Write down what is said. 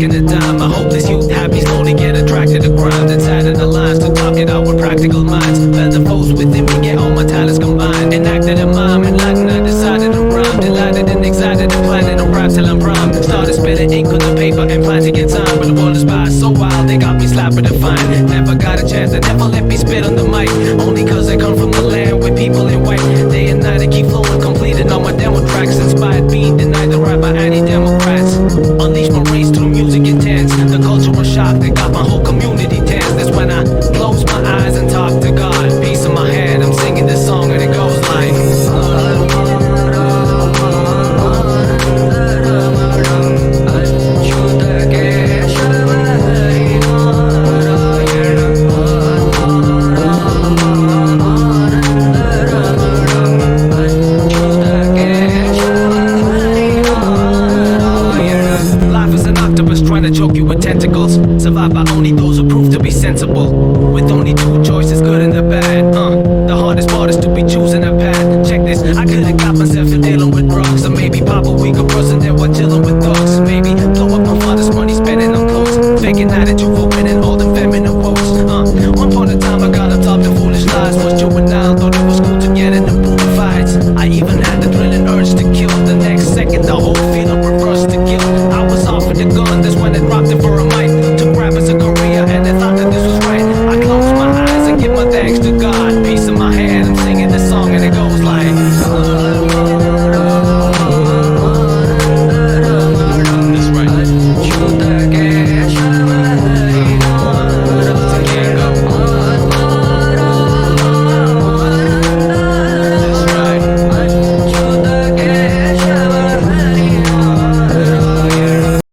making a dime. A hopeless youth happy slowly get attracted to crime. Then sadden the lines to talk it out with practical minds. Felt the force within me, get all my talents combined. Enacted a mime and Latin, I decided to rhyme. Delighted and excited and planning to rap till I'm prime. Started spilling ink on the paper and plan to get time. But the world is by so wild, they got me slapping to fine. Never got a chance, they never let me spit on the mic. Only cause I come from the land with people in white. Day and night I keep flowing, completing all my demo tracks. Inspired being denied the right by anti-democrats. Unleash my race through music intense. The cultural shock that got my whole community tense. That's when I close my eyes and talk to God. Peace in my hand, I'm singing this song and it goes like trying to choke you with tentacles. Survived by only those who prove to be sensible. With only two choices, good and the bad. The hardest part is to be choosing a path. Check this, I could've got myself in dealing with drugs. Or maybe pop a week of person that while chilling with dogs. Maybe blow up my father's money spending on clothes. Faking attitude for